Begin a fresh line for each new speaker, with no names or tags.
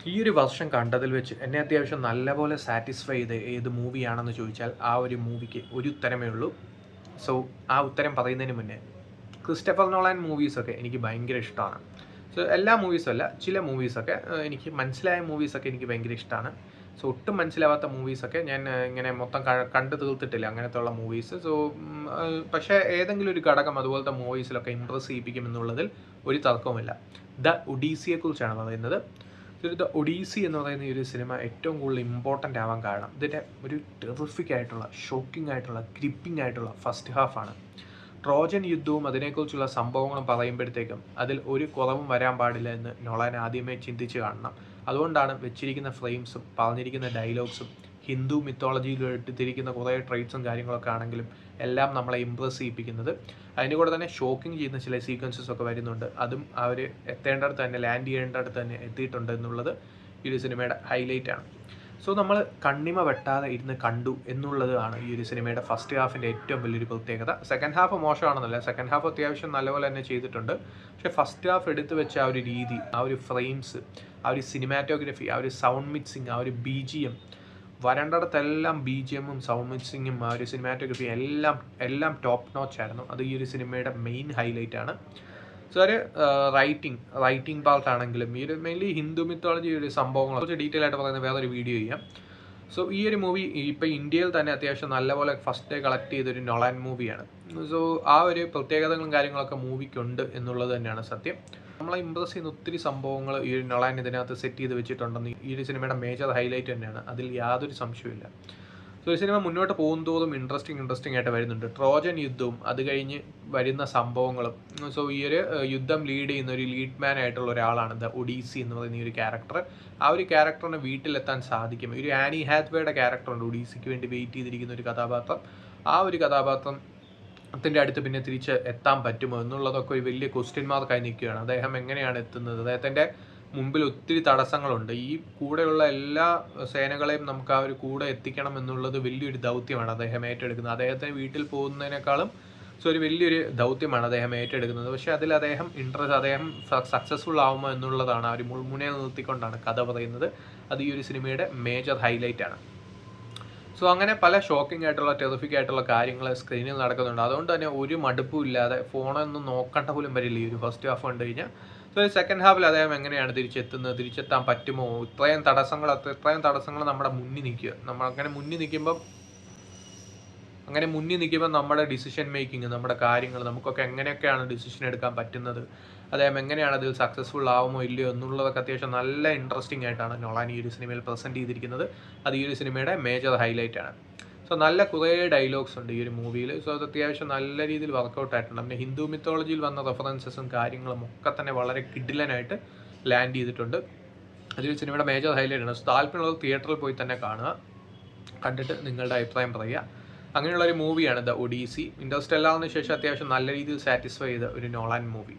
ഈ ഒരു വർഷം കണ്ടതിൽ വെച്ച് എന്നെ അത്യാവശ്യം നല്ലപോലെ സാറ്റിസ്ഫൈ ചെയ്ത് ഏത് മൂവിയാണെന്ന് ചോദിച്ചാൽ ആ ഒരു മൂവിക്ക് ഒരു ഉത്തരമേ ഉള്ളൂ. സോ ആ ഉത്തരം പറയുന്നതിന് മുന്നേ ക്രിസ്റ്റഫർ നോളാൻ മൂവീസൊക്കെ എനിക്ക് ഭയങ്കര ഇഷ്ടമാണ്. സോ എല്ലാ മൂവീസും അല്ല, ചില മൂവീസൊക്കെ എനിക്ക് മനസ്സിലായ മൂവീസൊക്കെ എനിക്ക് ഭയങ്കര ഇഷ്ടമാണ്. സോ ഒട്ടും മനസ്സിലാവാത്ത മൂവീസൊക്കെ ഞാൻ ഇങ്ങനെ മൊത്തം കണ്ടു തീർത്തിട്ടില്ല അങ്ങനത്തെ ഉള്ള മൂവീസ്. സോ പക്ഷേ ഏതെങ്കിലും ഒരു ഘടകം അതുപോലത്തെ മൂവീസിലൊക്കെ ഇമ്പ്രസ് ചെയ്യിപ്പിക്കും എന്നുള്ളതിൽ ഒരു തർക്കവുമില്ല. ദ ഒഡീസിയെക്കുറിച്ചാണ് പറയുന്നത്. ദ ഒഡീസി എന്ന് പറയുന്ന ഈ ഒരു സിനിമ ഏറ്റവും കൂടുതൽ ഇമ്പോർട്ടൻ്റ് ആവാൻ കാരണം ഇതിൻ്റെ ഒരു ടെറിഫിക് ആയിട്ടുള്ള, ഷോക്കിംഗ് ആയിട്ടുള്ള, ഗ്രിപ്പിംഗ് ആയിട്ടുള്ള ഫസ്റ്റ് ഹാഫാണ്. ട്രോജൻ യുദ്ധവും അതിനെക്കുറിച്ചുള്ള സംഭവങ്ങളും പറയുമ്പോഴത്തേക്കും അതിൽ ഒരു കുറവും വരാൻ പാടില്ല എന്ന് നോളാൻ ആദ്യമേ ചിന്തിച്ച് കാണണം. അതുകൊണ്ടാണ് വെച്ചിരിക്കുന്ന ഫ്രെയിംസും പറഞ്ഞിരിക്കുന്ന ഡയലോഗ്സും ഹിന്ദു മിത്തോളജിയിൽ എടുത്തിരിക്കുന്ന കുറേ ട്രൈറ്റ്സും കാര്യങ്ങളൊക്കെ ആണെങ്കിലും എല്ലാം നമ്മളെ ഇമ്പ്രസ് ചെയ്യിപ്പിക്കുന്നത്. അതിൻ്റെ കൂടെ തന്നെ ഷോക്കിംഗ് ചെയ്യുന്ന ചില സീക്വൻസസ് ഒക്കെ വരുന്നുണ്ട്. അതും അവർ എത്തേണ്ടടുത്ത് തന്നെ, ലാൻഡ് ചെയ്യേണ്ടടുത്ത് തന്നെ എത്തിയിട്ടുണ്ട് എന്നുള്ളത് ഈ ഒരു സിനിമയുടെ ഹൈലൈറ്റാണ്. സോ നമ്മൾ കണ്ണിമ വെട്ടാതെ ഇരുന്ന് കണ്ടു എന്നുള്ളതാണ് ഈ ഒരു സിനിമയുടെ ഫസ്റ്റ് ഹാഫിൻ്റെ ഏറ്റവും വലിയൊരു പ്രത്യേകത. സെക്കൻഡ് ഹാഫ് മോശമാണെന്നല്ല, സെക്കൻഡ് ഹാഫ് അത്യാവശ്യം നല്ലപോലെ തന്നെ ചെയ്തിട്ടുണ്ട്. പക്ഷേ ഫസ്റ്റ് ഹാഫ് എടുത്തു വെച്ച ആ ഒരു രീതി, ആ ഒരു ഫ്രെയിംസ്, ആ ഒരു സിനിമാറ്റോഗ്രഫി, ആ ഒരു സൗണ്ട് മിക്സിങ്, ആ ഒരു BGM, വരേണ്ടടത്തെല്ലാം BGMഉം സൗണ്ട് മിക്സിങ്ങും ആ ഒരു സിനിമാറ്റോഗ്രഫി എല്ലാം ടോപ്പ് നോച്ച് ആയിരുന്നു. അത് ഈ ഒരു സിനിമയുടെ മെയിൻ ഹൈലൈറ്റ് ആണ്. സോ ഒരു റൈറ്റിംഗ് പാർട്ടാണെങ്കിലും ഈ ഒരു മെയിൻലി ഹിന്ദു മിത്തോളജി ഒരു സംഭവങ്ങൾ കുറച്ച് ഡീറ്റെയിൽ ആയിട്ട് പറയുന്ന വേറൊരു വീഡിയോ ചെയ്യാം. സോ ഈ ഒരു മൂവി ഇപ്പോൾ ഇന്ത്യയിൽ തന്നെ അത്യാവശ്യം നല്ലപോലെ ഫസ്റ്റ് ഡേ കളക്ട് ചെയ്തൊരു നോളാൻ മൂവിയാണ്. സോ ആ ഒരു പ്രത്യേകതകളും കാര്യങ്ങളൊക്കെ മൂവിക്കുണ്ട് എന്നുള്ളത് തന്നെയാണ് സത്യം. നമ്മളെ ഇമ്പ്രസ് ചെയ്യുന്ന ഒത്തിരി സംഭവങ്ങൾ ഈ ഒരു നോളാൻ ഇതിനകത്ത് സെറ്റ് ചെയ്ത് വെച്ചിട്ടുണ്ടെന്ന് ഈ ഒരു സിനിമയുടെ മേജർ ഹൈലൈറ്റ് തന്നെയാണ്. അതിൽ യാതൊരു സംശയമില്ല. സോ ഈ സിനിമ മുന്നോട്ട് പോകുന്തോറും ഇൻട്രസ്റ്റിംഗ് ആയിട്ട് വരുന്നുണ്ട്. ട്രോജൻ യുദ്ധവും അത് കഴിഞ്ഞ് വരുന്ന സംഭവങ്ങളും. സോ ഈ ഒരു യുദ്ധം ലീഡ് ചെയ്യുന്ന ഒരു ലീഡ് മാൻ ആയിട്ടുള്ള ഒരാളാണ് ദ ഒഡീസി എന്ന് പറയുന്ന ഈ ഒരു ക്യാരക്ടർ. ആ ഒരു ക്യാരക്ടറിന് വീട്ടിലെത്താൻ സാധിക്കും. ഒരു ആനി ഹാത്വേയുടെ ക്യാരക്ടറുണ്ട് ഒഡീസിക്ക് വേണ്ടി വെയിറ്റ് ചെയ്തിരിക്കുന്ന ഒരു കഥാപാത്രം. ആ ഒരു കഥാപാത്രത്തിൻ്റെ അടുത്ത് പിന്നെ തിരിച്ച് എത്താൻ പറ്റുമോ എന്നുള്ളതൊക്കെ ഒരു വലിയ ക്വസ്റ്റ്യൻ മാർക്കായി നിൽക്കുകയാണ്. അദ്ദേഹം എങ്ങനെയാണ് എത്തുന്നത്? അദ്ദേഹത്തിൻ്റെ മുമ്പിൽ ഒത്തിരി തടസ്സങ്ങളുണ്ട്. ഈ കൂടെയുള്ള എല്ലാ സേനകളെയും നമുക്ക് ആ ഒരു കൂടെ എത്തിക്കണം എന്നുള്ളത് വലിയൊരു ദൗത്യമാണ് അദ്ദേഹം ഏറ്റെടുക്കുന്നത്. അദ്ദേഹത്തിന് വീട്ടിൽ പോകുന്നതിനേക്കാളും ഒരു വലിയൊരു ദൗത്യമാണ് അദ്ദേഹം ഏറ്റെടുക്കുന്നത്. പക്ഷേ അതിൽ അദ്ദേഹം സക്സസ്ഫുൾ ആവുമോ എന്നുള്ളതാണ് ആ ഒരു മുൾമുനയിൽ നിർത്തിക്കൊണ്ടാണ് കഥ പറയുന്നത്. അത് ഈ ഒരു സിനിമയുടെ മേജർ ഹൈലൈറ്റ് ആണ്. സോ അങ്ങനെ പല ഷോക്കിംഗ് ആയിട്ടുള്ള, ടെറിഫിക് ആയിട്ടുള്ള കാര്യങ്ങൾ സ്ക്രീനിൽ നടക്കുന്നുണ്ട്. അതുകൊണ്ട് തന്നെ ഒരു മടുപ്പും ഇല്ലാതെ ഫോണൊന്നും നോക്കേണ്ട പോലും വരില്ല ഈ ഒരു ഫസ്റ്റ് ഹാഫ് കണ്ടു കഴിഞ്ഞാൽ. സോ നിൽക്കുന്ന ഹാഫിൽ അദ്ദേഹം എങ്ങനെയാണ് തിരിച്ചെത്താൻ പറ്റുമോ? ഇത്രയും തടസ്സങ്ങൾ നമ്മുടെ മുന്നിൽ നിൽക്കുക. നമ്മൾ അങ്ങനെ മുന്നിൽ നിൽക്കുമ്പോൾ നമ്മുടെ ഡിസിഷൻ മേക്കിംഗ്, നമ്മുടെ കാര്യങ്ങൾ, നമുക്കൊക്കെ എങ്ങനെയൊക്കെയാണ് ഡിസിഷൻ എടുക്കാൻ പറ്റുന്നത്, അദ്ദേഹം എങ്ങനെയാണ് അതിൽ സക്സസ്ഫുൾ ആവുമോ ഇല്ലയോ എന്നുള്ളതൊക്കെ അത്യാവശ്യം നല്ല ഇൻട്രസ്റ്റിംഗ് ആയിട്ടാണ് നോളാൻ ഈ ഒരു സിനിമയിൽ പ്രസൻറ്റ് ചെയ്തിരിക്കുന്നത്. അത് ഈ ഒരു സിനിമയുടെ മേജർ ഹൈലൈറ്റ് ആണ്. സോ നല്ല കുറേ ഡയലോഗ്സ് ഉണ്ട് ഈ ഒരു മൂവിയിൽ. സോ അത് അത്യാവശ്യം നല്ല രീതിയിൽ വർക്കൗട്ട് ആയിട്ടുണ്ട്. പിന്നെ ഹിന്ദു മിത്തോളജിയിൽ വന്ന റെഫറൻസസും കാര്യങ്ങളും ഒക്കെ തന്നെ വളരെ കിഡിലനായിട്ട് ലാൻഡ് ചെയ്തിട്ടുണ്ട്. അതൊരു സിനിമയുടെ മേജർ ഹൈലൈറ്റ് ആണ്. സോ താല്പര്യമുള്ളത് തിയേറ്ററിൽ പോയി തന്നെ കാണുക, കണ്ടിട്ട് നിങ്ങളുടെ അഭിപ്രായം പറയുക. അങ്ങനെയുള്ളൊരു മൂവിയാണ് ദ ഒഡീസി. ഇൻ്റർസ്റ്റെല്ലാറിന് ശേഷം അത്യാവശ്യം നല്ല രീതിയിൽ സാറ്റിസ്ഫൈ ചെയ്ത ഒരു നോളാൻ മൂവി.